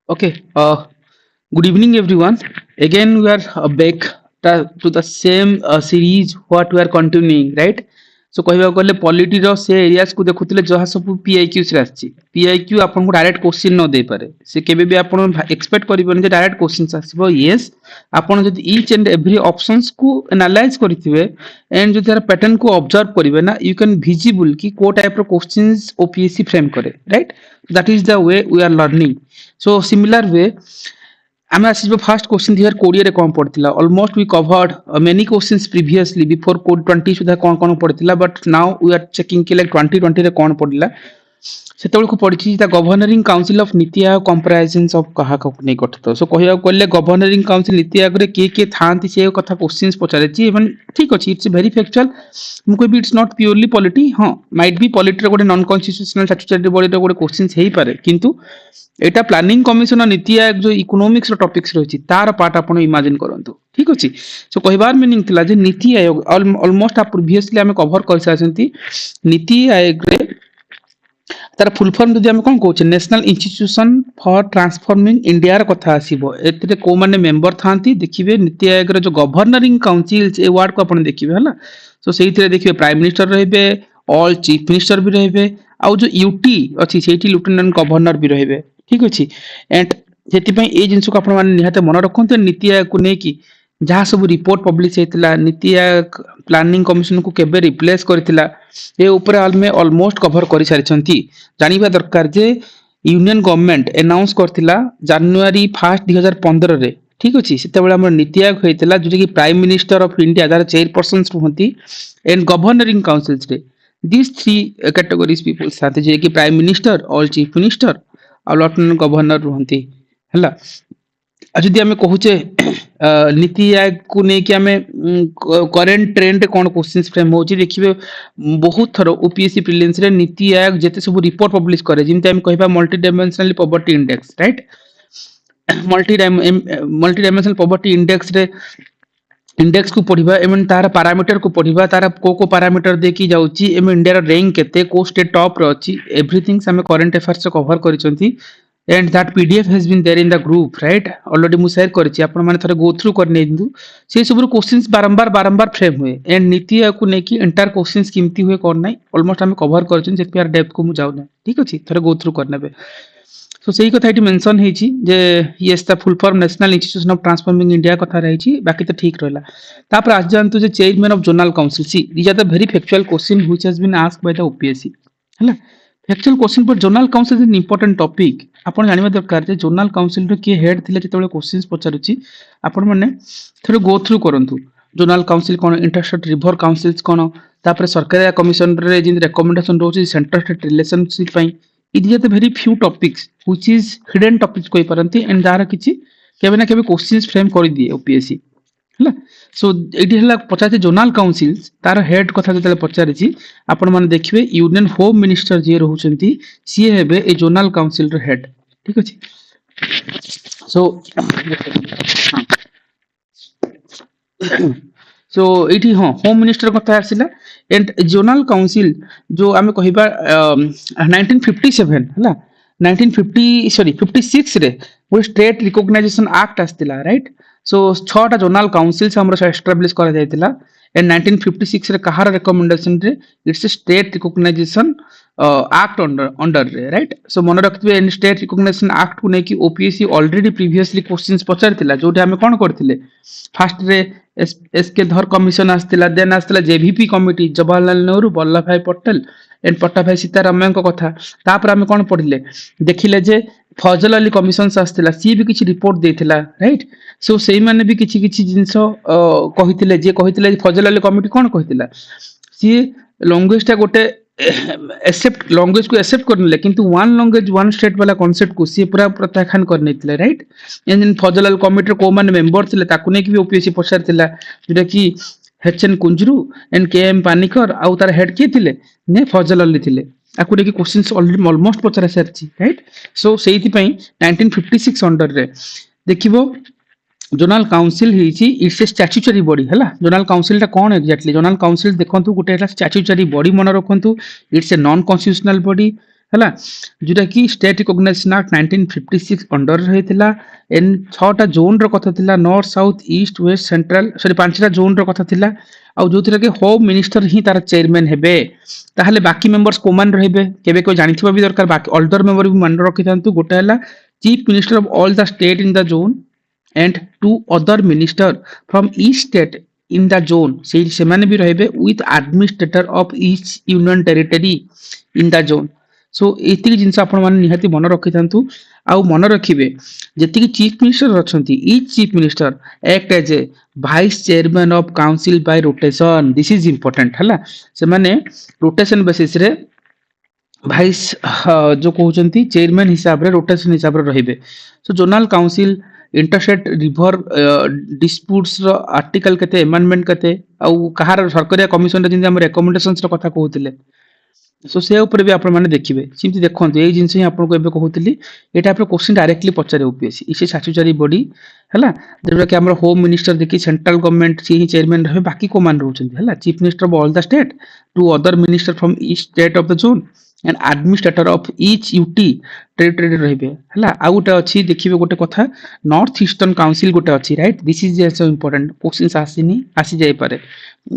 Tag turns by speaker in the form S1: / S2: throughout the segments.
S1: Okay. Good evening, everyone. Again, we are back to the same series. What we are continuing, right? So କହିବାକୁ ଗଲେ ପଲିଟିର ସେ ଏରିଆସ୍ କୁ ଦେଖୁଥିଲେ ଯାହା ସବୁ PIQs ରେ ଆସିଛି। PIQ ଆପଣଙ୍କୁ ଡାଇରେକ୍ଟ କୋଶ୍ଚିନ୍ ନ ଦେଇପାରେ। ସେ କେବେ ବି ଆପଣ ଏକ୍ସପେକ୍ଟ କରିବେନି ଯେ ଡାଇରେକ୍ଟ କୋଶ୍ଚିନ୍ସ ଆସିବ। ୟେସ୍, ଆପଣ ଯଦି ଇଚ୍ ଆଣ୍ଡ ଏଭ୍ରି ଅପସନ୍ସ କୁ ଆନାଲାଇଜ୍ କରିଥିବେ ଏଣ୍ଡ ଯଦି ତାର ପ୍ୟାଟର୍ନ କୁ ଅବଜର୍ଭ କରିବେ ନା ୟୁ କ୍ୟାନ୍ ଭିଜିବୁଲ କି କୋଉ ଟାଇପ ର କୋଶ୍ଚିନ୍ସ OPSC ଫ୍ରେମ୍ କରେ, right? That is the way we are learning. So similar way ଆମେ ଆସିଯିବ ଫାର୍ଷ୍ଟ କ୍ୱେଶ୍ଚିନ୍ 2020 କଣ ପଡିଥିଲା। Almost we covered many questions previously before code 20 ସୁଦ୍ଧା କଣ ପଡିଥିଲା, but now we are checking କି like 2020 ରେ କଣ ପଡିଲା। ସେତେବେଳକୁ ପଡିଛି ଦ ଗଭର୍ଣ୍ଣରିଂ council of NITI Aayog କମ୍ପ୍ରାଇଜେନ୍ସ of କାହାକୁ ନେଇ ଗଠିତ। ସୋ କହିବାକୁ ଗଲେ ଗଭର୍ଣ୍ଣରିଂ କାଉନସିଲ ନୀତି ଆୟୋଗରେ କିଏ ଥାଆନ୍ତି ସେ କଥା କ୍ୱେଶ୍ଚିନ୍ସ ପଚାରିଛି। ଏବଂ ଠିକ ଅଛି, ଇଟ୍ସ ଭେରି ଫ୍ୟାକ୍ଚୁଆଲ। ମୁଁ କହିବି ଇଟ୍ସ ନଟ୍ ପ୍ୟୁରଲି ପଲିଟି। ହଁ, ମାଇଟ୍ ବି ପଲିଟିର ଗୋଟେ ନନ୍ କନଷ୍ଟିଟ୍ୟୁସନାଲ ଷ୍ଟାଚୁଟୋରୀ ବଡିର ଗୋଟେ କ୍ୱେଶ୍ଚିନ୍ସ ହେଇପାରେ, କିନ୍ତୁ এটা ପ୍ଲାନିଂ କମିଶନ ନୀତି ଆୟୋଗ ଯୋଉ ଇକୋନୋମିକ୍ସ ର ଟପିକ୍ସ ରହିଛି ତାର ପାର୍ଟ ଆପଣ ଇମାଜିନ କରନ୍ତୁ। ଠିକ ଅଛି। ସୋ କହିବାର ମିନିଂ ଥିଲା ଯେ ନୀତି ଆୟୋଗ ଅଲମୋଷ୍ଟ ପ୍ରିଭିୟସଲି ଆମେ କଭର କରିସାରିଛନ୍ତି। ନୀତି ଆୟୋଗରେ ତାର ଫୁଲ ଫର୍ମ ଯଦି ଆମେ କଣ କହୁଛେ, ନ୍ୟାସନାଲ ଇନଷ୍ଟିଚ୍ୟୁସନ ଫର ଟ୍ରାନ୍ସଫର୍ମିଂ ଇଣ୍ଡିଆର କଥା ଆସିବ। ଏଥିରେ କୋଉମାନେ ମେମ୍ବର ଥାନ୍ତି ଦେଖିବେ। ନୀତି ଆୟୋଗର ଯୋଉ ଗଭର୍ଣ୍ଣରିଂ କାଉନସିଲ ଏ ୱାର୍ଡକୁ ଆପଣ ଦେଖିବେ ହେଲା। ସୋ ସେଇଥିରେ ଦେଖିବେ ପ୍ରାଇମ ମିନିଷ୍ଟର ରହିବେ, ଅଲ୍ ଚିଫ ମିନିଷ୍ଟର ବି ରହିବେ, ଆଉ ଯୋଉ ୟୁଟି ଅଛି ସେଇଠି ଲେଫ୍ଟନାଣ୍ଟ ଗଭର୍ଣ୍ଣର ବି ରହିବେ। ଠିକ ଅଛି। ଏଣ୍ଡ ସେଥିପାଇଁ ଏଇ ଜିନିଷକୁ ଆପଣ ମାନେ ନିହାତି ମନେ ରଖନ୍ତୁ। ନୀତି ଆୟୋଗକୁ ନେଇକି ଯାହା ସବୁ ରିପୋର୍ଟ ପବ୍ଲିଶ ହେଇଥିଲା, ନୀତି ଆୟୋଗ ପ୍ଲାନିଂ କମିଶନକୁ କେବେ ରିପ୍ଲେସ କରିଥିଲା, ଏ ଉପରେ ଆମେ ଅଲମୋଷ୍ଟ କଭର କରିସାରିଛନ୍ତି। ଜାଣିବା ଦରକାର ଯେ ୟୁନିୟନ ଗଭର୍ଣ୍ଣମେଣ୍ଟ ଆନାଉନ୍ସ କରିଥିଲା ଜାନୁଆରୀ 1 2015 ରେ। ଠିକ ଅଛି। ସେତେବେଳେ ଆମର ନୀତି ଆୟୋଗ ହେଇଥିଲା ଯୋଉଟାକି ପ୍ରାଇମ ମିନିଷ୍ଟର ଅଫ ଇଣ୍ଡିଆ ଯାହାର ଚେୟାରପର୍ସନ ରୁହନ୍ତି ଏଣ୍ଡ ଗଭର୍ଣ୍ଣରିଂ କାଉନସିଲ୍ସରେ ଦିସ୍ ଥ୍ରୀ କ୍ୟାଟେଗୋରିଜ ପିପୁଲ୍ସ ଥାନ୍ତି, ଯିଏକି prime minister, all chief minister ଆଉ ଲେଫ୍ଟନାଣ୍ଟ ଗଭର୍ଣ୍ଣର ରୁହନ୍ତି ହେଲା। ଆଉ ଯଦି ଆମେ କହୁଛେ ନୀତି ଆୟୋଗକୁ ନେଇକି ଆମେ କରେଣ୍ଟ ଟ୍ରେଣ୍ଡରେ କଣ କ୍ୱେଶ୍ଚିନ୍ସ ଫ୍ରେମ୍ ହଉଛି ଦେଖିବେ। ବହୁତ ଥର OPSC ପ୍ରିଲିମ୍ସରେ ନୀତି ଆୟୋଗ ଯେତେ ସବୁ ରିପୋର୍ଟ ପବ୍ଲିଶ କରେ, ଯେମିତି ଆମେ କହିବା multi dimensional poverty index, right? Multi dimensional poverty ଇଣ୍ଡେକ୍ସରେ इंडेक्स को पढ़िबा एमन तार पैरामीटर को पढ़िबा तार को पैरामीटर देखि जाउची एम इंडिया रो रैंक केते को स्टेट टॉप रो अछि एवरीथिंग हम करंट अफेयर्स कवर करिसंती। And that PDF has been there in the group, right? Already मु शेयर करछि, आपण माने थरे गो थ्रू करने दिंदु। से सब क्वेश्चंस बारंबार बारंबार फ्रेम हुए एंड नीति आयोग को नेकी एंटायर क्वेश्चंस किमती हुए कोन नै ऑलमोस्ट हम कवर करछन, जे पे डेप्थ को मु जाउ नै। ठीक अछि, थरे गो थ्रू करनेबे। सो सेही कथा एटी मेंशन हेछि जे is the full form National Institution of Transforming India कथा रहिछि, बाकी तो ठीक रहला। तापर आज जानतु जे चेयरमैन ऑफ जोनल काउंसिल, सी these are the very factual question which has been asked by the OPSC हैला। फैक्चुअल क्वेश्चन पर zonal council is an important topic. आपण जानिबा दरकार जे जोनल काउंसिल रो के हेड थिले जेतेबेले क्वेश्चंस पचारुछि आपण माने थोड़े गो थ्रू करंतु। जोनल काउंसिल कोन, इंटरस्टेट रिवर काउंसिल्स कोन, तापर सरकारी कमिशन रे जिन रिकमेंडेशन रोछि सेंटर स्टेट रिलेशनशिप पई। It is the very few topics which is hidden topics कहि परंती एंड जार किछि केबे ना केबे क्वेश्चंस फ्रेम करि दिए OPSC हैला। सो एटी हला पचाते जोनल काउंसिल्स तार हेड कथा जते पचारिछि आपण माने देखिबे यूनियन होम मिनिस्टर जे रहउचंती सी हेबे ए जोनल काउंसिल रो हेड। ठीक अछि। सो सो एटी हाँ होम मिनिस्टर कथा आसिला। एंड जोनल काउंसिल जो आमे कहिबा 1957 हैला, 1950 सॉरी 56 रे वो स्टेट रिकॉग्नाइजेशन एक्ट आस्तिला, राइट? सो 6टा जोनल काउंसिल्स हमरो एस्टैब्लिश करा जायतिला एंड 1956 रे कहार रिकमेंडेशन रे it's state reorganisation act under रे, राइट? सो मन रखिबे इन स्टेट रिकॉग्नाइजेशन एक्ट को नेकी OPSC already previously questions पचारतिला, Jote हमें कोन करथिले फास्ट रे एसके धर commission आस्तिला, then आस्तिला JVP committee Jawaharlal Nehru, Vallabh भाई पटेल एंड पट्टाभाई सीतारामय्या कथा। तापर आमे कोन पढ़िले देखिले जे फजल अली कमिशन आस्तिला, सी भी किछि रिपोर्ट देथिला, राइट? सो सेही माने भी किछि किछि जिंस कहिथिले, जे कहिथिले फजल अली कमिटी कोन कहिथिला सी लैंग्वेज टा गोटे एक्सेप्ट लैंग्वेज को एक्सेप्ट करनेले, किंतु वन लैंग्वेज वन स्टेट वाला कांसेप्ट को सी पूरा प्रत्याख्यान करनेथिले, right? And Fazal Ali committee को माने मेंबर थिले ताकु नै कि OPSC पछारथिला, जेटा कि HN Kunzru and KM Panicker आउ तार हेड के थिले ने फजल अली थिले। आकु देखि क्वेश्चंस ऑलरेडी ऑलमोस्ट पचारा सारछि, राइट? सो सेहिति पई 1956 अंडर रे देखिबो जोनल काउंसिल हिची इट्स ए स्टैट्यूटरी बॉडी हैला। जोनल काउंसिल टा कोन एक्जेक्टली जोनल काउंसिल देखंतु गुटे हैला स्टैट्यूटरी बॉडी मन रखंतु। It's a non constitutional body हैला जोटा कि स्टेट रिकॉग्नाइजेशन एक्ट 1956 अंडर रहितला एन 6टा जोन रो कथा थिला north south east west central sorry 5टा जोन रो कथा थिला आ जोथिरा के होम मिनिस्टर ही तार चेयरमैन हेबे ताहले बाकी मेंबर्स कोमान रहबे केबे को जानिथिबा भी दरकार बाकी ऑल्डर मेंबर भी मन रखि थांतु गोटा हला chief minister of all the state in the zone and two other minister from each state in the zone से माने भी रहबे with administrator of each union territory in the zone so एतिक जिनस आपण माने निहाती मन रखि थांतु आउ मन रखिबे जेतिक चीफ मिनिस्टर अछंती each chief minister act as a vice chairman of council by rotation this is important हला से माने रोटेशन बेसिस रे भाइस जो कहउचंती चेयरमैन हिसाब रे रोटेशन हिसाब रे रहिबे so zonal council interstate river disputes रो आर्टिकल केते अमेंडमेंट केते आउ कहार सरकारिया कमिशन रे जिंदे हम रिकमेंडेशंस रो कथा कहउतिले सो से ऊपर भी आपण माने देखिबे सिमति देखंतु एई जिंस ही आपण को एबे कहउतिली ए टाइप रो क्वेश्चन डायरेक्टली पचारे ओपीएससी इसे स्टैट्यूटरी बॉडी हला जेबा कि हमर होम मिनिस्टर देखि सेंट्रल गवर्नमेंट से ही चेयरमैन रहे बाकी को मान रहउछन हला chief minister of all the state two other minister from each state of the zone and administrator of each UT territory रहिबे हला आ गोटे अछि देखिबे गोटे कथा नॉर्थ ईस्टर्न काउंसिल गोटे अछि right this is so important questions आसीनी आसी जाय पारे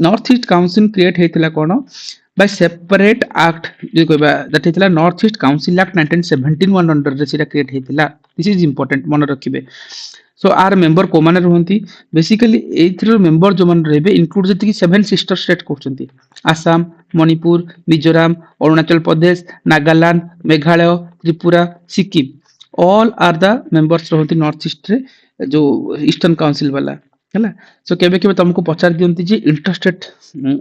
S1: नॉर्थ ईस्ट काउंसिल क्रिएट हेतिला कोन by separate act जो कहबा दैट हेतिला north east council act 1971 under रे सेटा क्रिएट हेतिला दिस इज इंपोर्टेंट मन रखिबे सो आर मेंबर को माने रहंती बेसिकली एथरो मेंबर जो मन रहबे इंक्लूड जति 7 सिस्टर स्टेट कहउचंती Assam Manipur Mizoram Arunachal Pradesh Nagaland Meghalaya Tripura Sikkim all are the members रहंती नॉर्थ ईस्ट रे जो ईस्टर्न काउंसिल वाला हला सो केबे केबे तुमको पचार दियंती जे इंटरस्टेट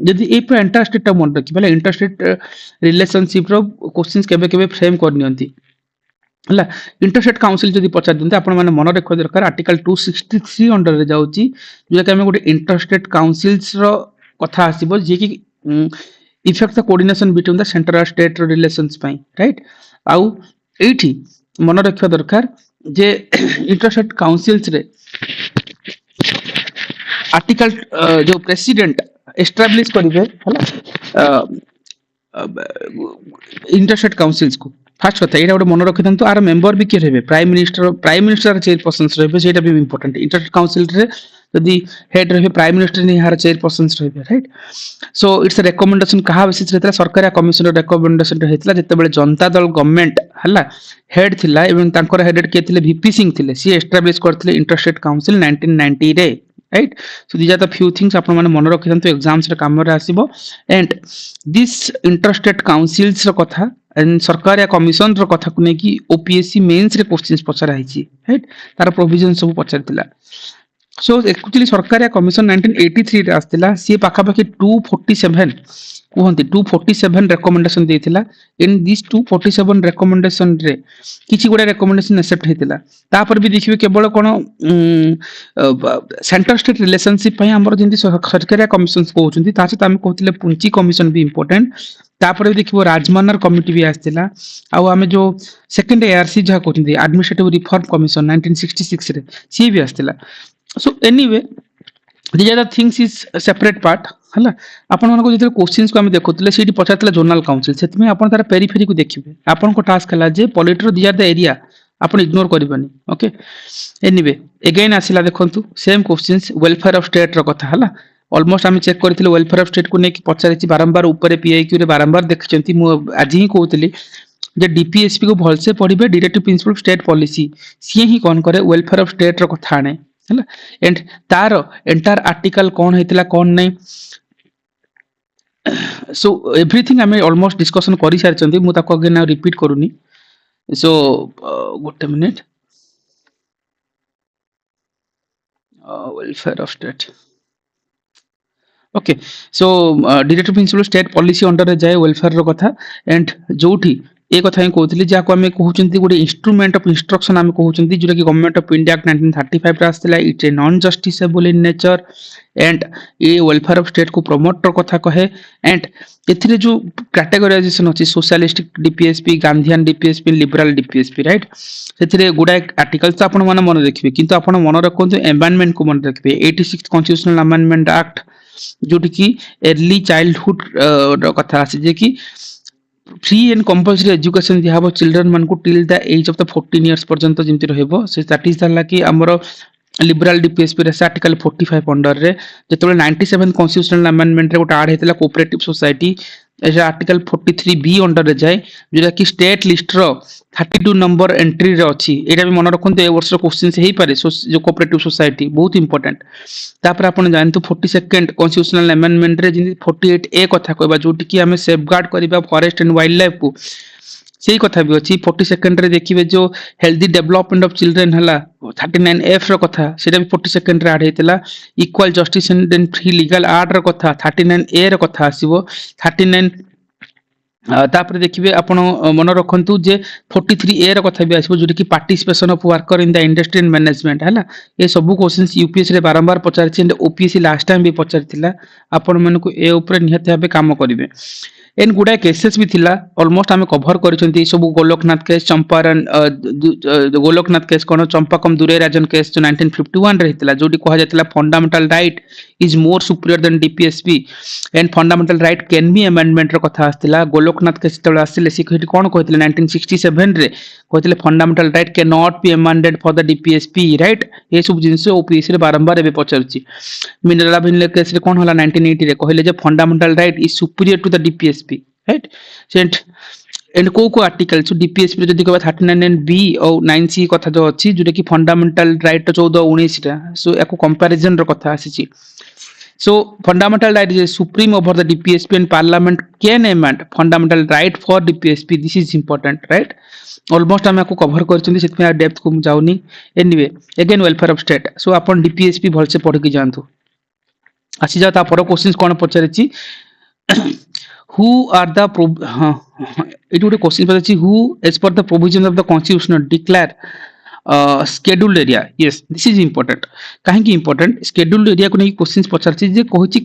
S1: यदि ए पर इंटरस्टेट मन रखि बले इंटरस्टेट रिलेशनशिप रो क्वेश्चंस केबे केबे फ्रेम कर नियंती हला इंटरस्टेट काउंसिल जदि पचार दियंती आपण माने मन रख दरकार आर्टिकल 263 अंडर रे जाउची जे कि हम गोटे इंटरस्टेट काउंसिल्स रो कथा आसीबो जे कि effect the coordination between the central state relations पई राइट आउ एठी मन रखिया दरकार जे इंटरस्टेट काउंसिल्स रे आर्टिकल जो प्रेसिडेंट एस्टैब्लिश करिवे हला इंटरस्टेट काउंसिल्स को फर्स्ट कथा एटा गोटे मन रखि दंतु आर मेंबर भी के रहबे प्राइम मिनिस्टर चेयरपर्सन्स रहबे सेटा भी इंपोर्टेंट इंटरस्टेट काउंसिल रे यदि हेड रहबे प्राइम मिनिस्टर नि हार चेयरपर्सन्स रहबे right so it's a recommendation कहा बेसिस रहतला सरकारी कमिशन रिकमेंडेशन रहतला जते बेले जनता दल गवर्नमेंट हला हेड थिला एवं तांकर हेड के थिले वीपी सिंह थिले सी एस्टैब्लिश करथिले इंटरस्टेट काउंसिल 1990 रे right so these are the few things आपण माने मन रखि दंतु एग्जाम्स रे काम रे आसीबो एंड दिस इंटरस्टेट काउंसिल्स रो कथा एंड सरकार या कमिशन रो कथा को ने कि ओपीएससी मेंस रे क्वेश्चंस पछरा हिची राइट तार प्रोविजन सब पछरतिला सो एक्चुअली सरकार या कमिशन 1983 रे आस्तिला सी पाखा पाखी 247 कहंती 247 रिकमेंडेशन देथिला इन दिस 247 रिकमेंडेशन रे किछि गोडा रिकमेंडेशन एक्सेप्ट हेतिला तापर भी देखिबे केवल कोन सेंटर स्टेट रिलेशनशिप पई हमर जेंति सरकारिया कमिशन कहउचंती तासे त हम कहतिले पुंची कमिशन भी इंपोर्टेंट तापर भी देखिबो राजमानर कमिटी भी आस्तिला आ हमें जो सेकंड एआरसी जहा कहउचंती एडमिनिस्ट्रेटिव रिफॉर्म कमिशन 1966 रे सी भी आस्तिला so anyway these are the things is a separate part हला आपण मानको जेते क्वेश्चंस को हम देखुतले सेठी पछातला जोनल काउंसिल सेतमे आपण तार पेरिफेरी को देखिबे आपण को टास्क हला जे पॉलिटर दिया द एरिया आपण इग्नोर करबनी ओके एनीवे अगेन आसिला देखंतु same questions welfare of state रो कथा हला ऑलमोस्ट हम चेक करथिले वेलफेयर ऑफ स्टेट को नेकी पछारिछि बारंबार ऊपर पीआईक्यू रे बारंबार देखचंती मु आज ही कहउतली जे डीपीएसपी को भलसे पढिबे directive principle of state policy सी ही कोन करे वेलफेयर ऑफ स्टेट रो कथा आने हला एंड तार एंटायर आर्टिकल कोन हेतिला कोन नै सो एवरीथिंग हमें ऑलमोस्ट डिस्कशन करि सारचंती मु ताको अगेन नाउ रिपीट करूनी so good minute welfare of state okay so directive principle state policy under रे जाय वेलफेयर रो कथा एंड जोठी ए कथा ही कहउतली जा को हमें कहउचंती गोटे इंस्ट्रूमेंट ऑफ इंस्ट्रक्शन हमें कहउचंती जोटा कि गवर्नमेंट ऑफ इंडिया एक्ट 1935 रे आस्तिला it a non justiciable in nature and a welfare of state को प्रमोट रो कथा कहे एंड एथिरे जो कैटेगराइजेशन अछि socialistic DPSP Gandhian DPSP liberal DPSP right सेथिरे गुडा आर्टिकल्स आपण माने मन देखिबे किंतु आपण मन रखंतु अमेंडमेंट को मन देखिबे 86 कॉन्स्टिट्यूशनल अमेंडमेंट एक्ट जोटी कि अर्ली चाइल्डहुड रो कथा अछि जे कि फ्री एंड कंपल्सरी एजुकेशन दिया हबो चिल्ड्रन मन को till the age of the 14 years पर्यंत जेमति रहबो से दैट इज ला कि हमरो लिबरल डीपीएसपी रे आर्टिकल 45 अंडर रे जेतबे 97 कॉन्स्टिट्यूशनल अमेंडमेंट रे गोटा ऐड हेतला cooperative society as article 43 B under रे जाय जेटा कि स्टेट लिस्ट रो 32 नंबर एंट्री रे अछि एटा भी मन रखंतु ए वर्ष क्वेश्चन से हेई पारे जो कोऑपरेटिव सोसाइटी बहुत इंपोर्टेंट तापर आपण जानतु 42nd कॉन्स्टिट्यूशनल अमेंडमेंट रे जिन 48 ए कथा कहबा जोटी कि हमें सेफगार्ड करबा फॉरेस्ट एंड वाइल्ड लाइफ को सेही कथा भी अछि 42nd रे देखिबे जो हेल्दी डेवलपमेंट ऑफ चिल्ड्रन हला 39 एफ रो कथा सेटा भी 42nd रे ऐड हेतला equal justice and free legal aid रो कथा 39 ए रो कथा आसीबो 39 तापर देखिबे आपण मन रखंतु जे 43 ए रो कथा भी आसीबो जोटी कि participation of worker in the industry and management हला ए सब क्वेश्चंस यूपीएससी रे बारंबार पचारछि एंड ओपीएससी लास्ट टाइम भी पचारथिला आपण मन को ए ऊपर निहत भाबे काम करिवे एन गुडा केसेस भी थिला ऑलमोस्ट हमें कवर करिसंती सब गोलोकनाथ केस चंपारण गोलोकनाथ केस कोन चंपाकम दुरे राजन केस जो 1951 रे हितला जोडी कहा जातला fundamental right is more superior than DPSP and fundamental right can be amendment रो कथा आस्तिला गोलोकनाथ केस तळे आस्तिले सिक्युरिटी कोन कहतिले 1967 रे कहतिले fundamental right can not be amended for the DPSP right ए सब जिंस ओपीएससी रे बारंबार एबे पचरछि मिनरल भिनले केस रे कोन होला 1980 रे कहले जे fundamental right is superior to the DPSP right and को आर्टिकल सो डीपीएसपी जदी कहबा 39 एंड बी और 9 सी कथा जो अछि जोटा कि फंडामेंटल राइट 14 19 टा सो एको कंपैरिजन रो कथा आसीची so fundamental right is supreme over the DPSP and parliament can amend fundamental right for DPSP this is important right almost हम आपको कवर करछंती सेत में डेप्थ को जाउनी anyway again welfare of state so अपन DPSP भल से पढ़ के जानतु आसी जा ता पर क्वेश्चंस कोन पछरेछि who are the it would question पछरेछि who as per the provisions of the constitution declare scheduled area yes this is important काहे कि important scheduled area को नै क्वेश्चंस पछरछि जे कहछि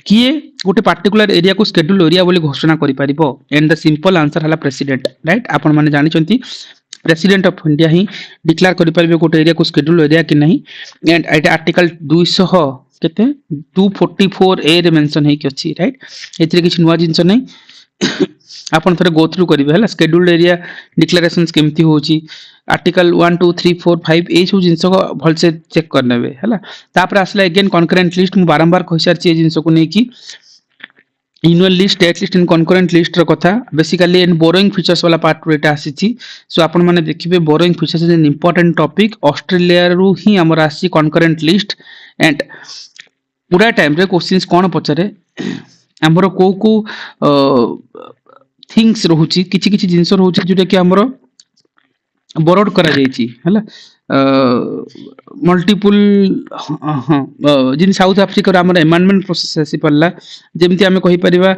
S1: किए गोटे पर्टिकुलर एरिया को scheduled area बोली घोषणा करि परिबो एंड द सिंपल आंसर हला प्रेसिडेंट राइट आपण माने जानि छंती प्रेसिडेंट ऑफ इंडिया ही डिक्लेयर करि परिबे गोटे एरिया को scheduled area कि नहीं एंड एट आर्टिकल 200 केते 244 ए रे मेंशन है कि अछि राइट एथिरे किछ नुवा जिंस नै आपण थरे गो थ्रू करिवे हला scheduled area डिक्लेरेशंस केमती होची आर्टिकल 1 2 3 4 5 ए सब जिंस को भल से चेक करनेबे हला तापर आसला अगेन कॉन्करेंट लिस्ट मु बारंबार कहिसार छी जिंस को नै कि union list state list and concurrent list रो कथा बेसिकली एंड बोरोइंग फीचर्स वाला पार्ट रेट आसीची सो आपण माने देखिबे borrowing features is an important topic Australia रो ही हमर आसी कॉन्करेंट लिस्ट एंड पूरा टाइम रे क्वेश्चंस कोन पचरे हमरो को थिंग्स रहउची किछि किछि जिंस रहउची जोटा कि हमरो बोरोड करा जायछि हला मल्टीपल जिन साउथ अफ्रीका रो हमर अमेंडमेंट प्रोसेस आसी पल्ला जेमति हमें कहि परिबा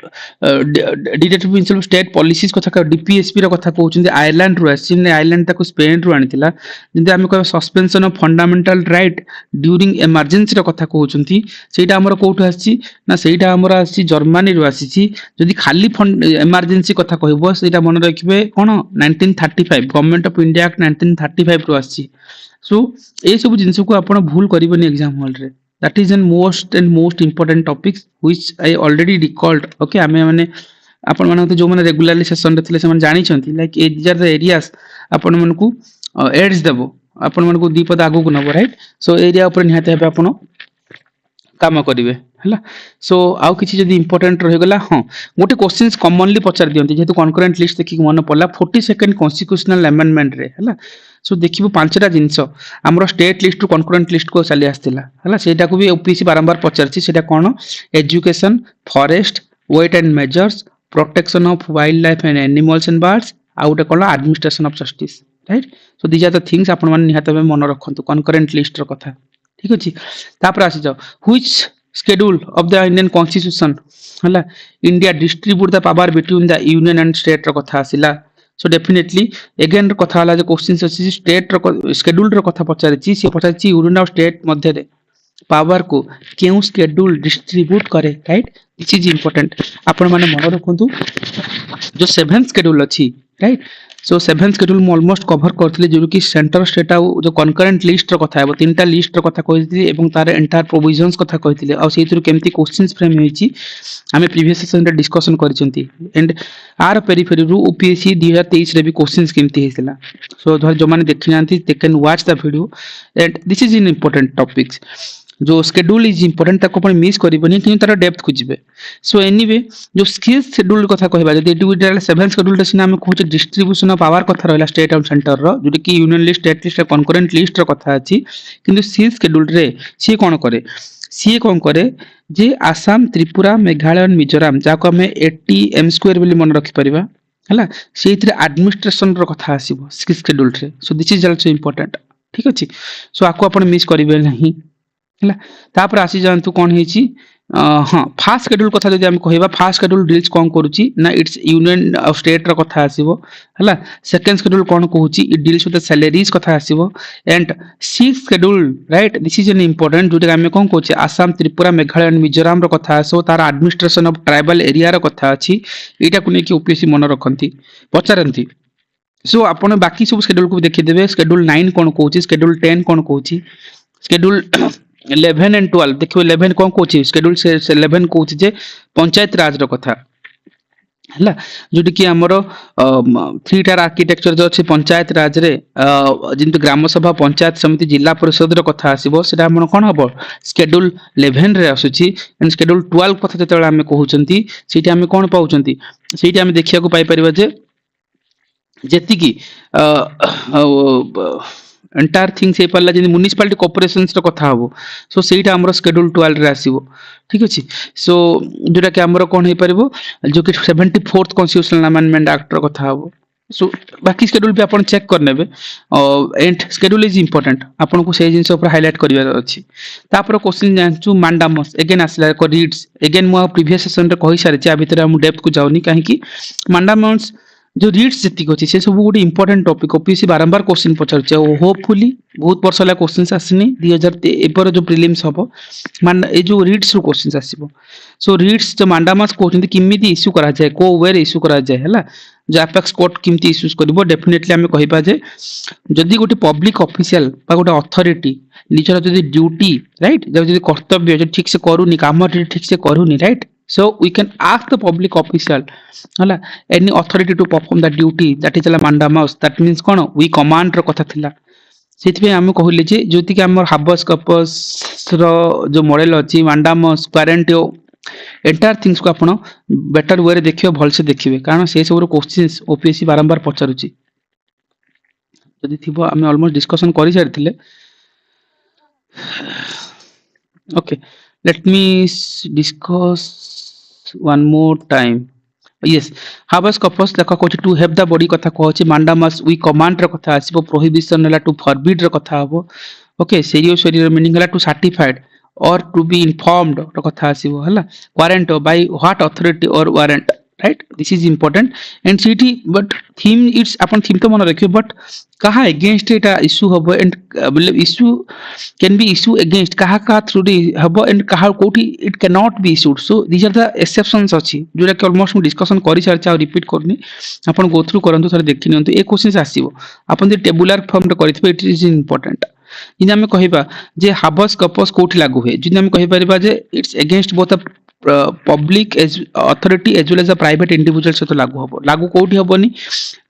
S1: डिटेक्टिव प्रिंसिपल स्टेट पॉलिसीज कथा डीपीएसपी रो कथा कहउछन आयरलैंड रो आसिन आयरलैंड ताको स्पेन रो आनितिला जिंदे हमें कह suspension of fundamental right during emergency रो कथा कहउछंती सेटा हमर कोठ आसी ना सेटा हमर आसी जर्मनी रो आसीची जदी खाली इमरजेंसी कथा कहबो सेटा मन रखिबे कोन 1935 गवर्नमेंट ऑफ इंडिया एक्ट 1935 रो आसी सो ए सब जिंस को आपण भूल करिबनी एग्जाम हॉल रे that is an most important topics which I already recalled okay हमें माने आपण माने जो माने रेगुलरली सेशन रे थिले से माने जानि छंती like these are the areas आपण मन को एड्स देबो आपण मन को दीपद आगु को नबो राइट सो एरिया ऊपर निहाते हेबे आपण काम करिवे हला सो आउ किछि जदी इंपोर्टेंट रहि गला हां गोटे क्वेश्चंस कॉमनली पचार दियंती जेतु कॉन्करेंट लिस्ट देखि मन पड़ला 42nd कॉन्स्टिट्यूशनल अमेंडमेंट रे हला सो देखिबो पांचटा जिंस हमरो state list to concurrent list को चली आस्तिला हला सेटा को भी ओपीसी बारंबार पचारछि सेटा कोन education forest weight and measures protection of wildlife and animals and birds आउट कोन administration of justice right so these are the things आपण मन निहात मन रखंतु कॉन्करेंट लिस्ट रो कथा ठीक अछि तापर आसी जाओ which schedule of the Indian constitution हला India distribute the power between the union and state रो कथा आसिला सो डेफिनेटली अगेन रो कथा हला जे क्वेश्चंस अछि स्टेट रो शेड्यूल रो कथा पचारछि से पचारछि यूनियन और स्टेट मध्ये रे पावर को केउ शेड्यूल डिस्ट्रीब्यूट करे राइट दिस इज इंपोर्टेंट आपण माने मन रखंतु जो 7th शेड्यूल अछि राइट सो 7 शेड्यूल मु ऑलमोस्ट कवर करथिले जो कि सेंटर स्टेट जो कनकरेंट लिस्ट रो कथा है तीनटा लिस्ट रो कथा कहिथिले एवं तार एंटायर प्रोविजंस कथा कहिथिले आ सेथुर केमती क्वेश्चंस फ्रेम होईची आमे प्रीवियस सेशन रे डिस्कशन करिसंती एंड आर पेरिफेरी रु ओपीएससी 2023 रे भी क्वेश्चंस केमती हेसिला सो जो माने देखि जानती they can watch the video and this is in important topics जो शेड्यूल इज इंपोर्टेंट ताको अपन मिस करिबनी कि तार डेप्थ खोजिबे सो एनीवे जो स्किल्स शेड्यूल कथा कहबा जदि इंडिविजुअल 7 शेड्यूल रे सिना हम कहूचे डिस्ट्रीब्यूशन ऑफ पावर कथा रहला स्टेट एंड सेंटर रो जो कि union list state list concurrent list रो कथा अछि किंतु सी शेड्यूल रे सी कोन करे जे आसाम त्रिपुरा मेघालय मिजोराम जाको हम 80 एम स्क्वायर बोली मन रखि परिबा हला सेइथरे एडमिनिस्ट्रेशन रो कथा आसीबो सी शेड्यूल रे so this is also important ठीक अछि सो आको अपन मिस करिबे नहीं हला तापर आसी जानतु कोन हेची हाँ फास्ट शेड्यूल कथा जदि हम कहबा फास्ट शेड्यूल डील्स कोन करूची ना इट्स यूनियन ऑफ स्टेट रो कथा आसीबो हला सेकंड शेड्यूल कोन कहूची it deals with the salaries कथा आसीबो and six schedule right this is an important जोटा हम कोन कहूची आसाम त्रिपुरा मेघालय एंड मिजोराम रो कथा आसो तार एडमिनिस्ट्रेशन ऑफ ट्राइबल एरिया रो कथा अछि एटा को नै कि ओपीएससी मन रखंती पचारंती सो आपण बाकी सब शेड्यूल को देखि देबे शेड्यूल 9 कोन कहूची शेड्यूल 10 कोन कहूची शेड्यूल 11 एंड 12 देखियो 11 कोन कहूची शेड्यूल 11 कहूची जे पंचायत राज रो कथा हला जोटी कि हमरो 3 टार आर्किटेक्चर जो अछि पंचायत राज रे जिंतु ग्राम सभा पंचायत समिति जिला परिषद रो कथा आसीबो सेटा हमन कोन हबो शेड्यूल 11 रे आसुची एंड शेड्यूल 12 कथा जतळे हम कहउचंती सेठी हम कोन पाउचंती सेठी हम देखिया को पाई परिबा जे जेति की एंटायर थिंग्स हे पल्ला जे म्युनिसिपैलिटी कॉर्पोरेशंस रो कथा हबो सो सेटा हमरो शेड्यूल 12 रे आसीबो ठीक अछि सो जोटा कि हमरो कोन हे परबो जो कि 74th कॉन्स्टिट्यूशनल अमेंडमेंट एक्ट रो कथा हबो सो बाकी शेड्यूल भी आपण चेक कर नेबे एंड शेड्यूल इज इंपोर्टेंट आपण को से जिंस ऊपर हाईलाइट करिवार अछि तापर क्वेश्चन जानचू मांडामस अगेन आसला को रीड्स अगेन मो प्रीवियस सेशन रे कहि सारि छी आ भितर हम डेप्थ को जाउनी काहे कि मांडामस जो रीड्स जति को से सब गोटे इंपोर्टेंट टॉपिक ओपीएससी बारंबार क्वेश्चन पचार होपफुली बहुत वर्ष होला क्वेश्चन आसनी 2000 एपर जो प्रीलिम्स हबो मान ए जो रीड्स रो क्वेश्चन आसीबो सो रीड्स जो मांडामास कहउछन किमिति इश्यू करा जाय को वेयर इश्यू करा जाय हला जो एपेक्स कोर्ट किमिति इश्यूज करबो डेफिनेटली हम कहिबा जे जदि गोटे पब्लिक ऑफिशियल बा गोटे अथॉरिटी निजर जदि ड्यूटी राइट जब जदि कर्तव्य जो ठीक से करूनी काम ठीक से करूनी right so we can ask the public official hala any authority to perform the duty that is la mandamus that means kono we command ro kotha thila सेति पे हम कहले जे जोति के हमर हाबस कपस रो जो मॉडल अछि mandamus quarantio एंटायर थिंग्स को आपण बेटर वे रे देखियो भल से देखिबे कारण से सब रो क्वेश्चंस ओपीएससी बारंबार पचारुची जदि थिबो हम ऑलमोस्ट डिस्कशन करि सारथिले okay let me discuss one more time yes habeas corpus देखा कोची टू हैव द बॉडी कथा कहछि mandamus we command र कथा आसीबो prohibition हला टू forbid र कथा हबो ओके seriously मीनिंग हला to certified or to be informed र कथा आसीबो हला warrant by what authority or warrant right this is important and city but theme it's upon theme तो मन रखियो but कहा अगेंस्ट एटा इशू हबो एंड मतलब issue can be issue against कहा थ्रू हबो एंड कहा कोठी it can not be issued so these are the exceptions अछि जोरा कि ऑलमोस्ट हम डिस्कशन करि सारचा और रिपीट करनी अपन गो थ्रू करंतु थरे देखि नियंतु ए क्वेश्चन आसीबो अपन जे टेबुलर फॉर्म रे करितबे इट इज इंपोर्टेंट जिन हम कहिबा जे हाबस कपस कोठी लागू होय जिन हम कहि परिबा जे it's against both public authority as well as a private individual से तो लागू कोठी हबनी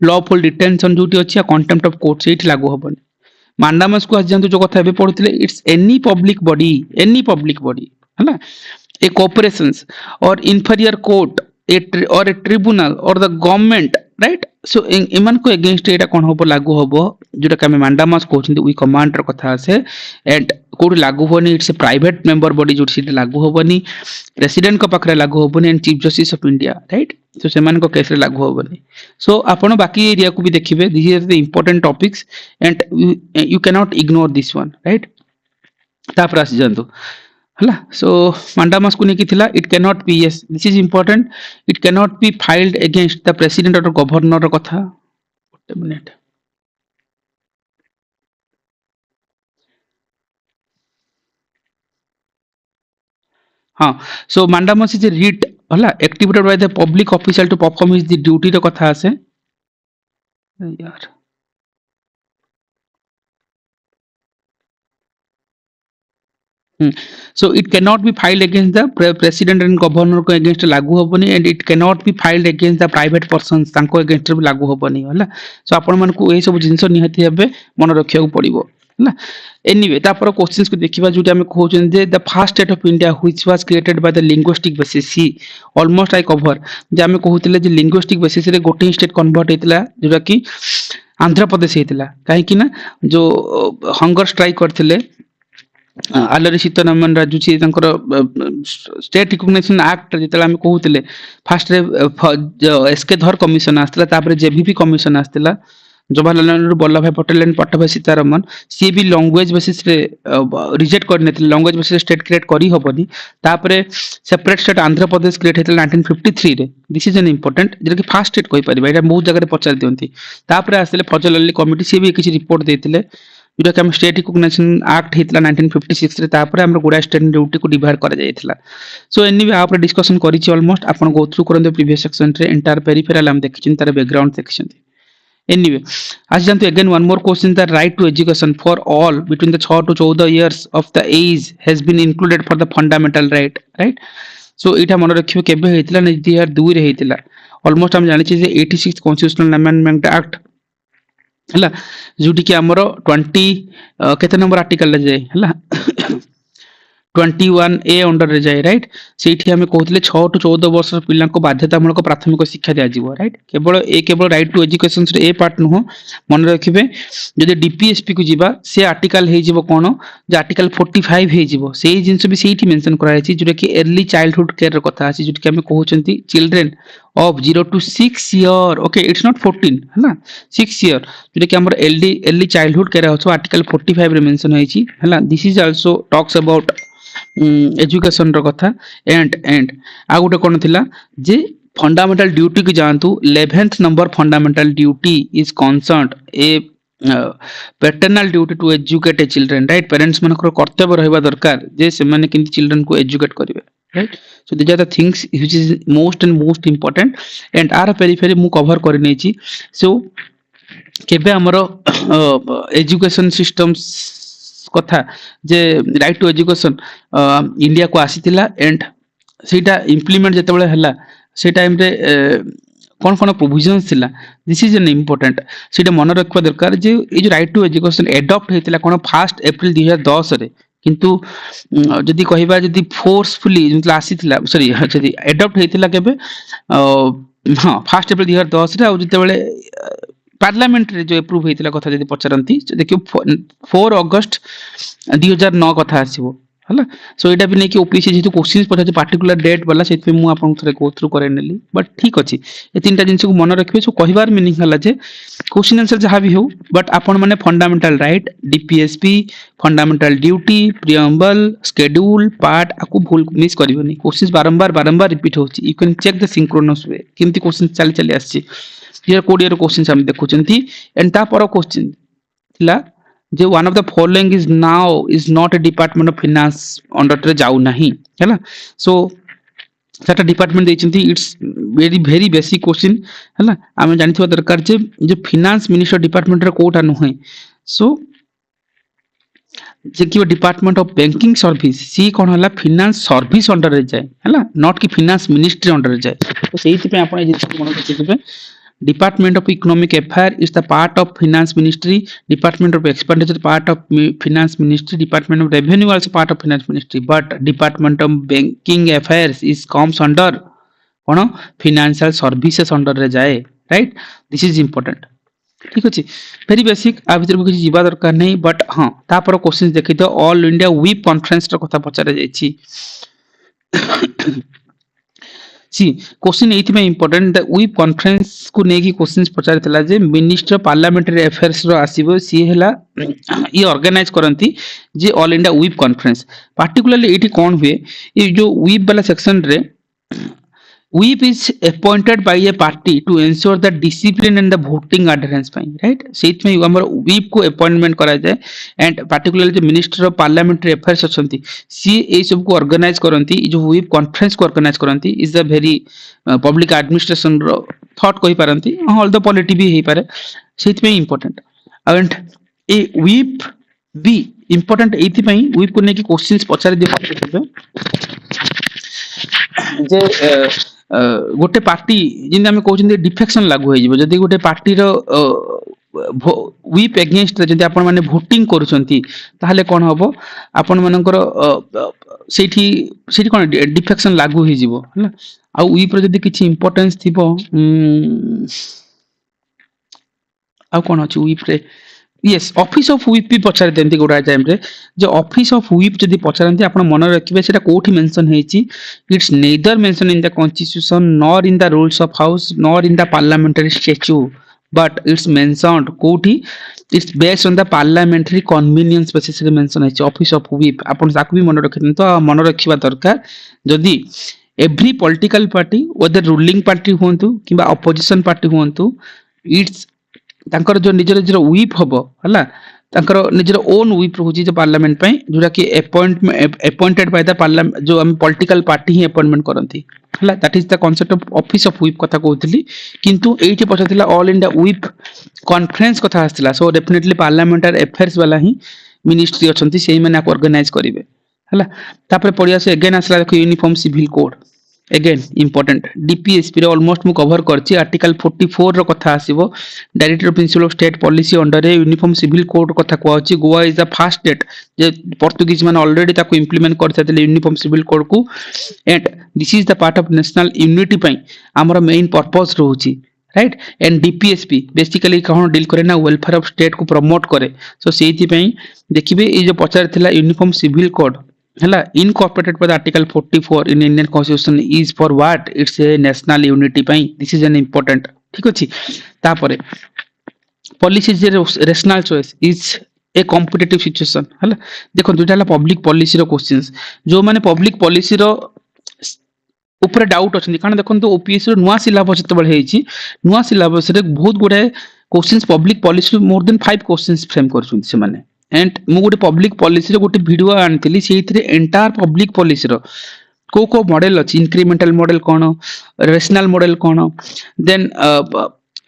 S1: लॉफुल डिटेंशन ड्यूटी अछि कंटेम्प्ट ऑफ कोर्ट सेठी लागू हबनी mandamus को आज जो कथा बे पढुतिले इट्स एनी पब्लिक बॉडी हला a corporations or inferior court or a tribunal or the government right so इमन को अगेंस्ट एटा कोन होबो लागू होबो जोटा कि हम mandamus कहउछिन वी कमांड र कथा आसे एंड कोड लागू होनी it's a private member body जो सीट लागू होबनी प्रेसिडेंट को पकरे लागू होबनी and chief justice of India right so सेमान को केस रे लागू होबनी सो आपण बाकी एरिया को भी देखिबे this are the important topics and you can not ignore this one right तापर आसी जंतु हला सो mandamus को नेकी थिला it can not be yes this is important it can not be filed against the president or governor र कथा 1 minute हाँ so mandamus is a writ हला activated by the public official to perform his the duty र कथा आसे यार so it cannot be filed against the president and governor को against लागू होबनी and it cannot be filed against the private persons तांको against भी लागू होबनी होला so आपण मन को ए सब जिंस निहति हेबे मन रखिया को पड़िबो होला एनीवे तापर क्वेश्चंस को देखिबा जोटी हम कहउछन जे the first state of India which was created by the linguistic basis सी ऑलमोस्ट आई कवर जे हम कहउतले जे लिंग्विस्टिक बेसिस रे गोटे स्टेट कन्वर्ट हेतला जोटा कि आंध्र प्रदेश हेतला काहे कि ना जो हंगर स्ट्राइक करथिले आलरी सीतारामन राजुची तांकर स्टेट रिकग्निशन एक्ट जेतला हम कहउतले फर्स्ट रे एसके धर कमिशन आस्तला तापर जेबीपी कमिशन आस्तला जवाहरलाल नेहरू वल्लभ भाई पटेल एंड पट्टभाई सीतारमन सी भी लैंग्वेज बेसिस रे रिजेक्ट करने लैंग्वेज बेसिस स्टेट क्रिएट करी हबनी तापरे separate state Andhra Pradesh create Hetal 1953 रे दिस इज एन इंपोर्टेंट जे कि फर्स्ट स्टेट कहि परिबा एटा बहुत जगह पचार दियंती तापरे आसले फजल अली कमिटी सी भी किछि रिपोर्ट देथिले जोटा कि हम स्टेट रिकग्निशन एक्ट हेतला 1956 रे तापरे हमर गुडा स्टेट ड्यूटी को डिवाइड करा जायथिला सो एनीवे आप डिस्कशन करिछि ऑलमोस्ट आपण गो थ्रू करन प्रीवियस सेक्शन रे एंटायर पेरिफेरल हम देखिछन तार background देखिछन Anyway, as jantu again one more question that right to education for all between the 6 to 14 years of the age has been included for the fundamental right so ita मन रखियो केबे हेतिला 2002 रे हेतिला almost हम जानि छी जे 86 constitutional amendment act हला जोटी कि हमरो 20 केते नंबर आर्टिकल ले जाय हला 21A अंडर रे जाय राइट सेठी हमें कहतले 6 टू 14 वर्ष पिल्ला को बाध्यतामूलक प्राथमिक शिक्षा दिया जीवो राइट केवल राइट टू एजुकेशन रे ए पार्ट नुह मन रखिबे जदि डीपीएसपी को जीवा से आर्टिकल हे जीवो कोन जे आर्टिकल 45 हे जीवो सेही जिंस भी सेठी मेंशन करा छि जोटा कि अर्ली चाइल्डहुड केयर रो कथा अछि जोटा कि हमें कहउचंती children of 0 to 6 year okay it's not 14 है ना 6 year जोटा कि हमर early childhood केयर होछो आर्टिकल 45 रे मेंशन होई छि है ना this is also talks about education रो कथा एंड आ गोटे कोन थिला जे फंडामेंटल ड्यूटी की जानतु 11th number fundamental duty is concerned a paternal duty to educate a children right parents मन कर्तव्य रहबा दरकार जे से माने किंती चिल्ड्रन को एजुकेट करिवे right so these are the things which is most important and आर पेरिफेरी मु कवर करि नै छी so केबे हमरो एजुकेशन सिस्टम्स कथा जे राइट टू एजुकेशन इंडिया को आसीतिला एंड सेटा इंप्लीमेंट जते बेले हला से टाइम रे कोन कोन प्रोविजंस थिला दिस इज एन इंपोर्टेंट सेटा मन रखवा दरकार जे ए जो राइट टू एजुकेशन एडॉप्ट हेतिला कोन 1 अप्रैल 2010 रे किंतु जदि कहिबा जदि फोर्सफुली मतलब आसीतिला सॉरी जदि एडॉप्ट हेतिला केबे हां 1 अप्रैल 2010 रे आ जते बेले पार्लियामेंट रे जो अप्रूव हेतिला कथा जदि पचरंती देखियो 4 अगस्त 2009 कथा आसीबो हला सो एटा भी नै कि ओपीसी जेतु क्वेश्चंस पछा पर्टिकुलर डेट वाला सेत पे मु आपन थरे गो थ्रू करे नेली बट ठीक अछि ए तीनटा जिंस को मन रखबे सो कहिबार मीनिंग हला जे क्वेश्चन आंसर जहां भी हो बट आपन माने fundamental right DPSP fundamental duty preamble schedule part आकु भूल मिस करबो नै क्वेश्चंस बारंबार रिपीट होछि you can check the synchronous way किमती क्वेश्चन चली आछि हियर कोडियर क्वेश्चंस हम देखुचंती एंड ता पर क्वेश्चन थिला जे one of the following is now is not a department of finance under रे जाउ नाही हैला सो सेटा डिपार्टमेंट देचंती इट्स वेरी बेसिक क्वेश्चन हैला हम जानिथवा दरकार जे जो फाइनेंस मिनिस्टर डिपार्टमेंट रे कोटा नुहे सो जे कि डिपार्टमेंट ऑफ बैंकिंग सर्विस सी कोन हला फाइनेंस सर्विस अंडर रे जाय हैला नॉट कि फाइनेंस मिनिस्ट्री अंडर रे जाय तो सेही पे आपण ए जिस मन रखिबे Department of Economic Affairs is the part of Finance Ministry. Department of Expenditure part of Finance Ministry. Department of Revenue also part of Finance Ministry. But Department of Banking Affairs is comes under कौन Financial Services under रे जाए right. This is important. ठीक अछि very basic आ भीतर किछि जीवा दरकार नै बट हां तापर क्वेश्चन देखि तो ऑल इंडिया व्हिप कॉन्फ्रेंस र कथा पचारे जाय छी सी क्वेश्चन एथि में इंपोर्टेंट द व्हिप कॉन्फ्रेंस को ने की क्वेश्चंस पचारे तला जे मिनिस्टर पार्लियामेंटरी अफेयर्स रो आसीबो सी हैला ये ऑर्गेनाइज करंती जे all India whip conference particularly एठी कोन हुए ये जो व्हिप वाला सेक्शन रे whip is appointed by a party to ensure the discipline and the voting adherence ପାଇଁ right ସେଇଥିପାଇଁ ଆମର whip को appointment କରାଯାଏ and particularly जो minister of parliamentary affairs ଅଛନ୍ତି ସିଏ ଏଇ ସବୁକୁ organize କରନ୍ତି ଏଇ जो whip conference को organize କରନ୍ତି is a very public administration ର thought କହିପାରନ୍ତି although polity ବି ହେଇପାରେ ସେଇଥିପାଇଁ important and A whip B important ଏଇଥିପାଇଁ whip को ନେଇକି questions ପଚାରି ଦିଅନ୍ତି जे गोटे पार्टी जिन आम कहते डिफेक्शन लागू हो जदि गोटे पार्टीर व्हिप एगेंस्ट जदि आपण माने भोटिंग करूछंती ताहले कोन हबो आपण मानकर सेठी सेठी कोन डिफेक्शन लागू हो जिवो हला आ व्हिप रे जदि किछि इंपोर्टेंस थिबो आ कोन अछि व्हिप रे यस ऑफिस ऑफ व्हिप भी पचार देंती गोडा टाइम रे जो ऑफिस ऑफ व्हिप जदि पचारंती आपण मन रखिबे सेटा कोठी मेंशन हेची it's neither mention in the constitution nor in the rules of house nor in the parliamentary statute but it's mentioned कोठी it's based on the parliamentary convenience basis रे mention हेची office of whip आपण ताकू भी मन रखिन तो मन रखिबा दरकार जदि every political party whether ruling party होंतु किबा ऑपोजिशन पार्टी होंतु इट्स तांकर जो निजर निजर व्हिप हबो हला तांकर निजर ओन व्हिप रहउची जे पार्लियामेंट पई जोरा कि अपॉइंटेड बाय द पार्लियामेंट जो हम पॉलिटिकल पार्टी ही अपॉइंटमेंट करंती हला that is the concept of office of whip कथा कहउतली किंतु एठी पछथिला ऑल इंडिया व्हिप कॉन्फ्रेंस कथा आस्तिला सो डेफिनेटली पार्लियामेंटरी अफेयर्स वाला ही मिनिस्ट्री अछंती सेही माने ऑर्गेनाइज करिवे हला तापर पडिया से अगेन आसला देखो uniform civil code again important DPSP रे ऑलमोस्ट मु कवर करछि आर्टिकल 44 रो कथा आसीबो director principal of state policy under रे यूनिफॉर्म सिविल कोड कथा कहछि Goa is the first state जे पोर्तुगीज माने ऑलरेडी ताको इंप्लीमेंट करथले यूनिफॉर्म सिविल कोड को and this is the part of national unity पई हमर मेन पर्पस रहउछि राइट एंड DPSP बेसिकली कौन डील करे ना वेलफेयर ऑफ स्टेट को प्रमोट करे सो सेही पई देखिबे ए जो पचार थिला यूनिफॉर्म सिविल कोड हला incorporated by the article 44 in Indian constitution is for what it's a national unity पई दिस इज एन इंपोर्टेंट ठीक अछि तापरे policy J rational choice is a competitive situation हला देखो दुटा हला पब्लिक पॉलिसी रो क्वेश्चंस जो माने पब्लिक पॉलिसी रो ऊपर डाउट अछि कारण देखंतु ओपीएस रो नुवा सिलेबस जते बळ हेछि नुवा सिलेबस रे बहुत गुडे questions public policy more than 5 questions frame करछुन से माने एंड मु गोटे पब्लिक पॉलिसी रो गोटे वीडियो आनथिली सेहितरे एंटायर पब्लिक पॉलिसी रो को मॉडल अछि इंक्रीमेंटल मॉडल कोन रेशनल मॉडल कोन देन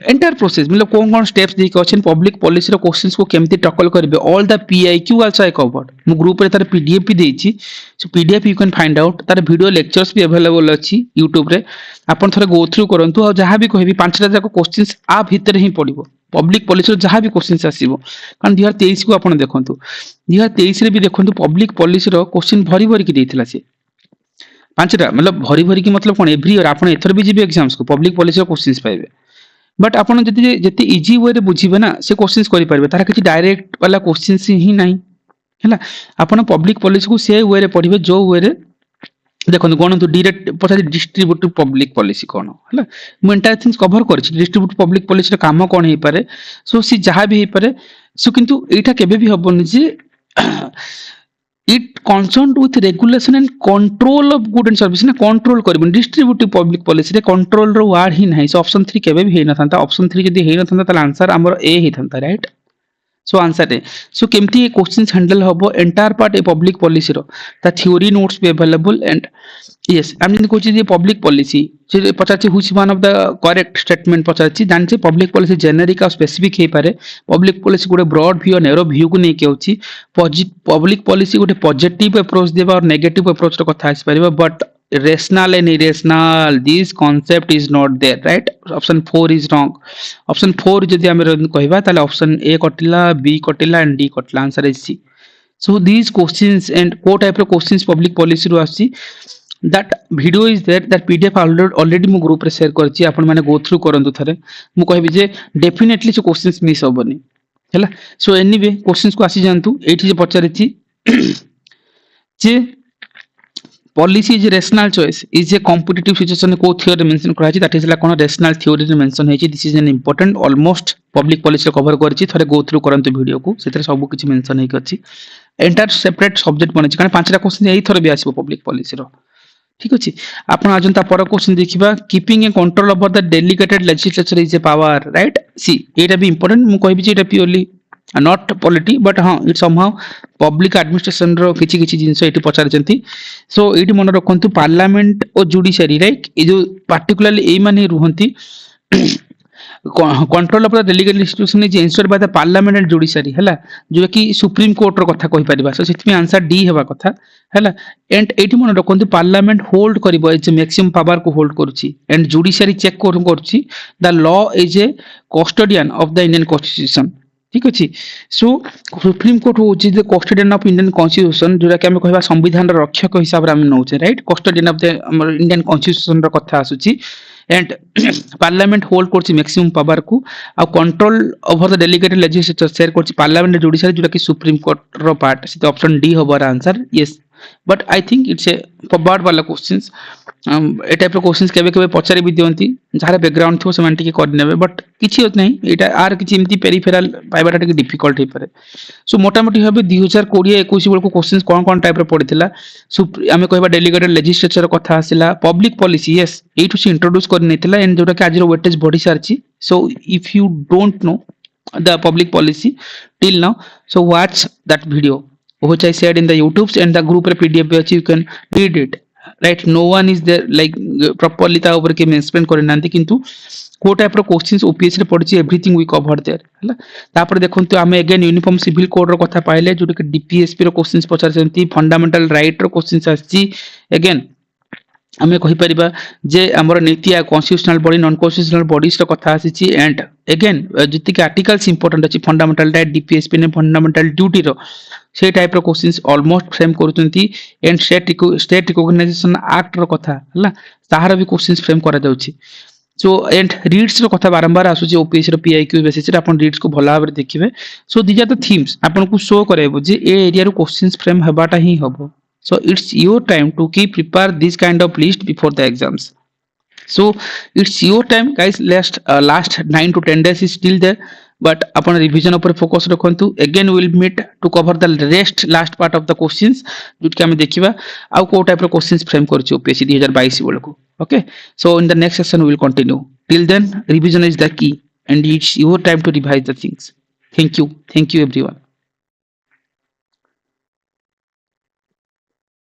S1: एंटायर प्रोसेस मतलब कोन स्टेप्स दी क्वेश्चन पब्लिक पॉलिसी रो क्वेश्चंस को केमती टैकल करबे all the PYQ also I covered मु ग्रुप रे तार पीडीएफ भी देछि so PDF you can find out तार वीडियो लेक्चर्स भी अवेलेबल अछि यूट्यूब रे आपण थरे गो थ्रू करंतु और जहां भी कहबी पांचटा जाको क्वेश्चंस आ भीतर ही पडिबो पब्लिक पॉलिसी जहाँ भी क्वेश्चन आसीबो कारण 2023 को आपण देखंतु 2023 रे भी देखंतु पब्लिक पॉलिसी रो क्वेश्चन भरी भरी की देथिला से पांचटा मतलब भरी भरी की मतलब कोन एवरी ईयर आपण एथर भी जीबे एग्जाम्स को पब्लिक पॉलिसी रो क्वेश्चंस पाइबे बट आपण जति जति इजी वे रे बुझिबे ना से क्वेश्चंस करि पारबे तारा किछि डायरेक्ट वाला क्वेश्चंस ही नाही हैला आपण पब्लिक पॉलिसी को से वे रे पढिबे जो वे रे देखो कौन तो डायरेक्ट पचार डिस्ट्रीब्यूटिव पब्लिक पॉलिसी कौन है मु एंटायर थिंग्स कवर कर डिस्ट्रीब्यूटिव पब्लिक पॉलिसी काम कौन हो पारे सो सी जहाँ भी हो पारे सो किंतु एटा केबे भी हबनी जे it concern with regulation and control of good and service ना कंट्रोल करबन डिस्ट्रीब्यूटिव पब्लिक पॉलिसी रे कंट्रोल रो वर्ड ही नाही सो ऑप्शन 3 केबे भी हे न थांता ऑप्शन 3 जदी हे न थांता त आंसर हमर ए ही थांता राइट सो आंसर है सो केमती क्वेश्चंस हैंडल हबो एंटायर पार्ट ए पब्लिक पॉलिसी रो ता थ्योरी नोट्स भी available and yes I mean कोची जे पब्लिक पॉलिसी जे पचाची हुच one of the correct statement पचाची जानचे पब्लिक पॉलिसी जेनेरिक और स्पेसिफिक हे पारे पब्लिक पॉलिसी गोटे ब्रॉड व्यू और नैरो व्यू को नै के होची पब्लिक पॉलिसी गोटे पॉजिटिव अप्रोच देबा और नेगेटिव अप्रोच रो कथा आसी परिबा but rational and irrational this concept is not there right option 4 is wrong option 4 जदि हम कहबा ताले option A कटिला B कटिला and D कटिला answer is C so these questions and को टाइप रो क्वेश्चंस पब्लिक पॉलिसी रो आसी that video is there that pdf already मु ग्रुप रे शेयर करछि आपण माने गो थ्रू करंतु थरे मु कहबी जे डेफिनेटली सो क्वेश्चंस मिस होबनी हैला सो एनीवे क्वेश्चंस को आसी जानतु एठी जे पचारिछि जे policy is rational choice is a competitive situation को थ्योरी मेंशन करा छि दैट इज ला कोन रेशनल थ्योरी रे मेंशन हे छि this is an important almost public policy cover कर छि थरे गो थ्रू करंतु वीडियो को सेतरे सब किछि मेंशन हे अछि एंटायर सेपरेट सब्जेक्ट बने छि कारण पांचटा क्वेश्चन एई थरे भी आसीबो पब्लिक पॉलिसी रो ठीक अछि आपण आजन ता पर क्वेश्चन देखिबा keeping a control over the delegated legislature is a power right सी एटा भी इंपोर्टेंट मु कहबी जे एटा प्योरली नॉट पॉलिटी बट हां इट समहाउ पब्लिक एडमिनिस्ट्रेशन रो किछि किछि जिंस एटी पचारचंती सो एटी मन रखंतु पार्लियामेंट और जुडिशियरी राइट ए जो पार्टिकुलरली ए माने रुहंती control of the delegate institution is ensured by the parliament and judiciary हैला जो कि सुप्रीम कोर्ट रो कथा कहि परिबा सो सिथि में आंसर डी हेबा कथा हैला एंड एटी मन रखंतु पार्लियामेंट होल्ड करिवो एज मैक्सिमम पावर को होल्ड करूची एंड जुडिशियरी चेक करूची the law is a custodian of the Indian constitution ठीक अछि सो सुप्रीम कोर्ट होची the custodian of Indian constitution जोरा कि हम कहबा संविधान रो रक्षक हिसाब रे हम नउचे right custodian of the Indian constitution रो कथा आसुची एंड पार्लियामेंट होल्ड करछि मैक्सिमम पावर को आ control over the delegated legislature share करछि पार्लियामेंट जुडिशियरी जोटा कि सुप्रीम कोर्ट रो पार्ट से ऑप्शन डी होबर answer yes but I think it's a पबार्ड वाला क्वेश्चंस ए टाइप रो क्वेश्चंस केबे केबे पचारि भी दियंती जहार बैकग्राउंड थो से मानटी के कर नेबे बट किछि होत नहीं एटा आर किछि एमती पेरिफेरल पाइबाटा के डिफिकल्ट हे पारे सो मोटा मोटी भाबे 2020 21 बेल को क्वेश्चंस कोन टाइप रो पडिथिला आमे कहबा डेलीगेटेड लेजिस्लेचर कथा आसिला पब्लिक पॉलिसी यस एटु से इंट्रोड्यूस कर नेथिला एंड जोटा कि आज रो वेटेज बॉडी सारची so if you don't know the public policy till now so watch that video which I shared in the YouTube and the group PDF which you can read it right no one is there like properly ता ऊपर के mention करे नांती किंतु को type रो questions OPS रे पड़छि everything we cover there हला तापर देखंतु आमे अगेन यूनिफॉर्म सिविल कोड रो कथा पाइले जोटा कि डीपीएसपी रो क्वेश्चंस पचारचंती फंडामेंटल राइट रो क्वेश्चंस आछि अगेन आमे कहि परिबा जे हमर नीति आ constitutional body non constitutional bodies रो कथा आछि एंड अगेन जति के आर्टिकल्स इंपोर्टेंट अछि फंडामेंटल राइट डीपीएसपी ने फंडामेंटल ड्यूटी रो से टाइप रो क्वेश्चंस ऑलमोस्ट फ्रेम करूचंती एंड स्टेट रिकॉग्नाइजेशन एक्ट रो कथा हला ताहार भी क्वेश्चंस फ्रेम करा जाउछि सो एंड रीड्स रो कथा बारंबार आसुछि ओपीएस रो पीआईक्यू बेसिस रे अपन रीड्स को भला भाबरे देखिबे so these are the themes अपन को शो करेबो जे ए एरिया रो क्वेश्चंस फ्रेम हेबाटा ही हबो so it's your time to keep prepare this kind of list before the exams so it's your time guys last 9 to 10 days is still there but upon revision upon focus रखंतु again we will meet to cover the rest last part of the questions जोट के हम देखिबा आ को type रो questions frame करछि OPSC 2022 bell को okay so in the next session we will continue till then revision is the key and it's your time to revise the things thank you everyone